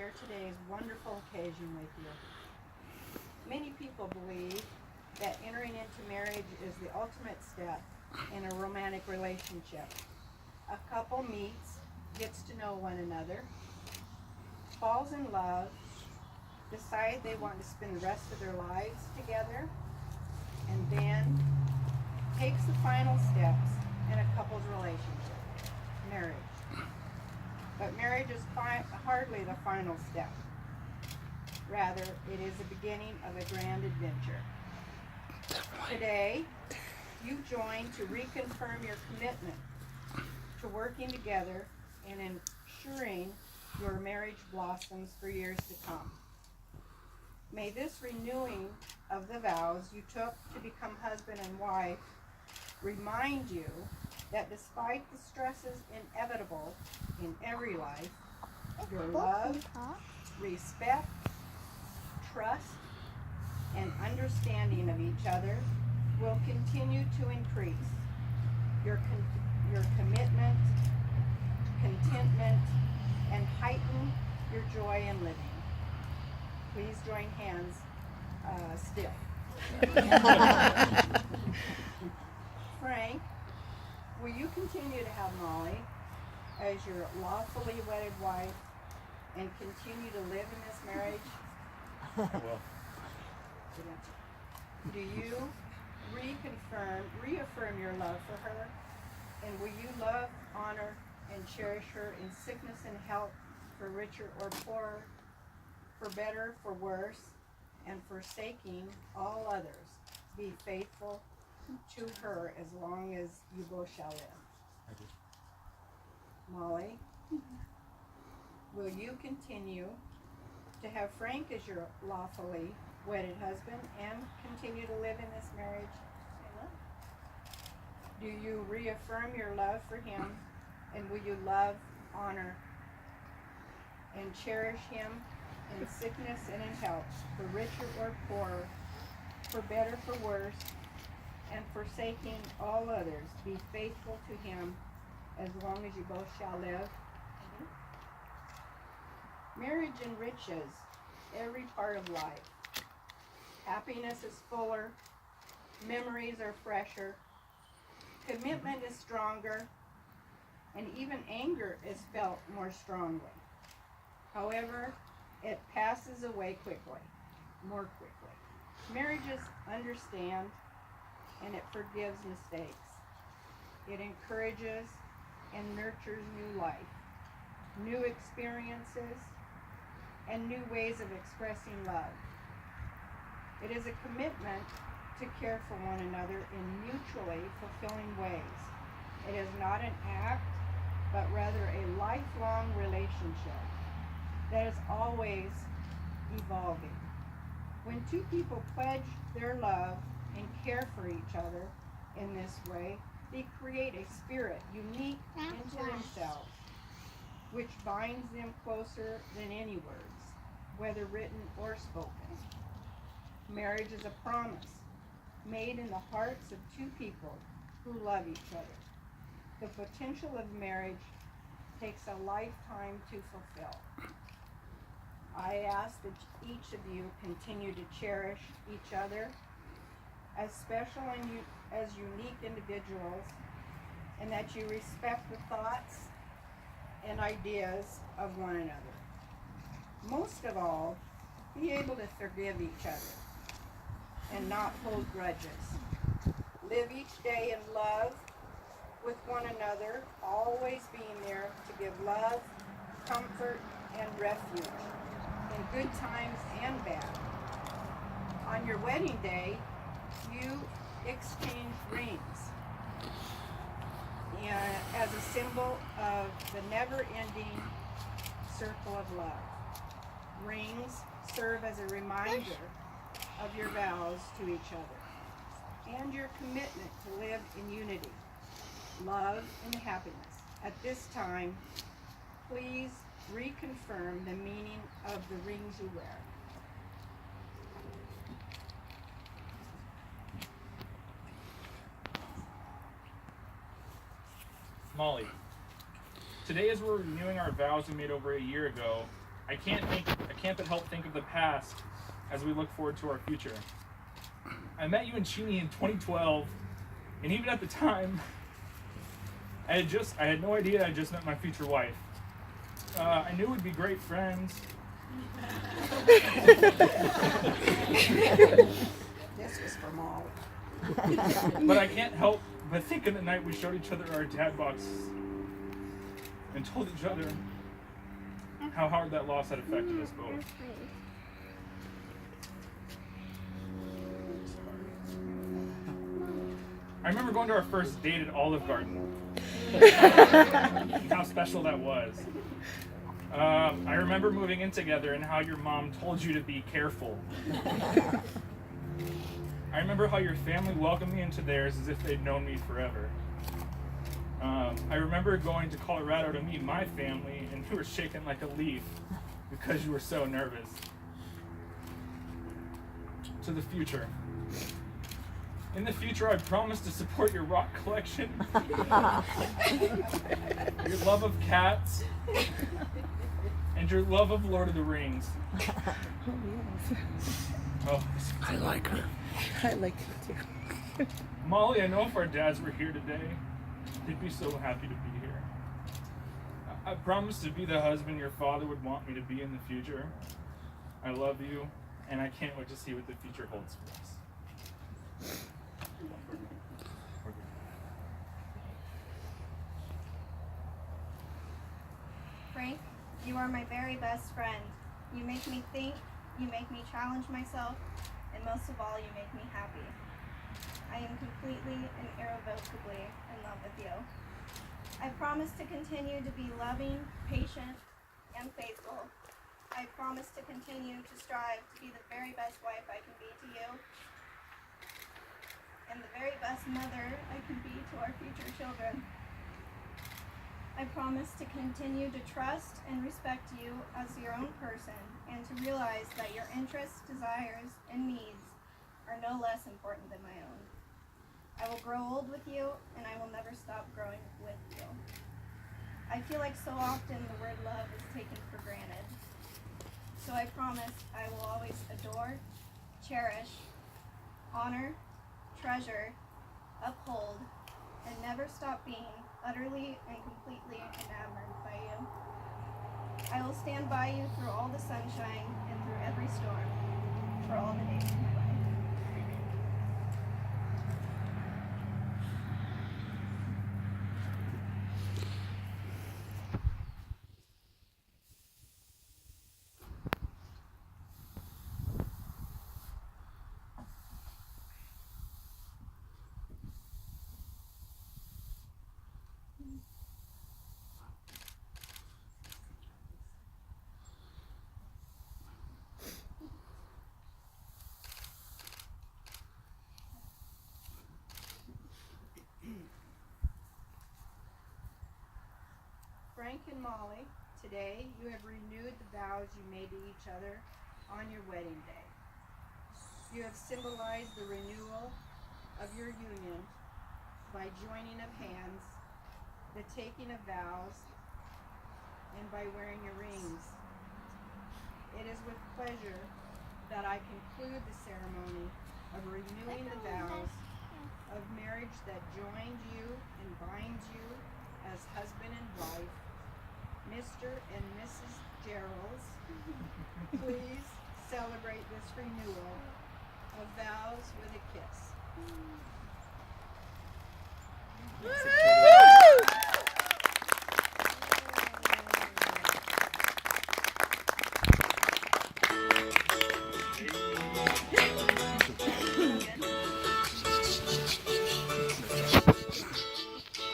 share today's wonderful occasion with you. Many people believe that entering into marriage is the ultimate step in a romantic relationship. A couple meets, gets to know one another, falls in love, decide they want to spend the rest of their lives together, and then takes the final steps in a couple's relationship, marriage. But marriage is hardly the final step. Rather, it is the beginning of a grand adventure. Today, you join to reconfirm your commitment to working together and ensuring your marriage blossoms for years to come. May this renewing of the vows you took to become husband and wife remind you that despite the stresses inevitable in every life, your love, respect, trust, and understanding of each other will continue to increase. Your commitment, contentment, and heighten your joy in living. Please join hands still. Frank, will you continue to have Molly as your lawfully wedded wife and continue to live in this marriage? Well, Do you reaffirm your love for her? And will you love, honor, and cherish her in sickness and health, for richer or poorer, for better, for worse, and forsaking all others? Be faithful to her as long as you both shall live. I do. Molly, will you continue to have Frank as your lawfully wedded husband and continue to live in this marriage? Do you reaffirm your love for him, and will you love, honor, and cherish him in sickness and in health, for richer or poorer, for better, for worse, and forsaking all others? Be faithful to him as long as you both shall live. Marriage enriches every part of life. Happiness is fuller, memories are fresher, commitment is stronger, and even anger is felt more strongly. However, it passes away quickly, more quickly. Marriages understand and it forgives mistakes. It encourages and nurtures new life, new experiences, and new ways of expressing love. It is a commitment to care for one another in mutually fulfilling ways. It is not an act, but rather a lifelong relationship that is always evolving. When two people pledge their love and care for each other in this way, they create a spirit unique into themselves, which binds them closer than any words, whether written or spoken. Marriage is a promise made in the hearts of two people who love each other. The potential of marriage takes a lifetime to fulfill. I ask that each of you continue to cherish each other as special and as unique individuals, and that you respect the thoughts and ideas of one another. Most of all, be able to forgive each other and not hold grudges. Live each day in love with one another, always being there to give love, comfort, and refuge in good times and bad. On your wedding day, you exchange rings as a symbol of the never-ending circle of love. Rings serve as a reminder of your vows to each other and your commitment to live in unity, love, and happiness. At this time, please reconfirm the meaning of the rings you wear. Molly, today as we're renewing our vows we made over a year ago, I can't but help think of the past as we look forward to our future. I met you in Cheney in 2012, and even at the time, I had no idea I just met my future wife. I knew we'd be great friends. This was for Molly. But I can't help but think of the night we showed each other our dad boxes and told each other how hard that loss had affected us both. I remember going to our first date at Olive Garden. And how special that was. I remember moving in together and how your mom told you to be careful. I remember how your family welcomed me into theirs as if they'd known me forever. I remember going to Colorado to meet my family, and you were shaking like a leaf because you were so nervous. To the future. In the future, I promise to support your rock collection, your love of cats, and your love of Lord of the Rings. Oh, I like her. I like her too. Molly, I know if our dads were here today, they'd be so happy to be here. I promise to be the husband your father would want me to be in the future. I love you, and I can't wait to see what the future holds for us. Frank, you are my very best friend. You make me think, you make me challenge myself, and most of all, you make me happy. I am completely and irrevocably in love with you. I promise to continue to be loving, patient, and faithful. I promise to continue to strive to be the very best wife I can be to you, and the very best mother I can be to our future children. I promise to continue to trust and respect you as your own person, and to realize that your interests, desires, and needs are no less important than my own. I will grow old with you, and I will never stop growing with you. I feel like so often the word love is taken for granted. So I promise I will always adore, cherish, honor, treasure, uphold, and never stop being utterly and completely enamored by you. I will stand by you through all the sunshine and through every storm, for all the days of my life. Frank and Molly, today you have renewed the vows you made to each other on your wedding day. You have symbolized the renewal of your union by joining of hands, the taking of vows, and by wearing your rings. It is with pleasure that I conclude the ceremony of renewing the vows of marriage that joined you and binds you as husband and wife. Mr. and Mrs. Geralds, please celebrate this renewal of vows with a kiss.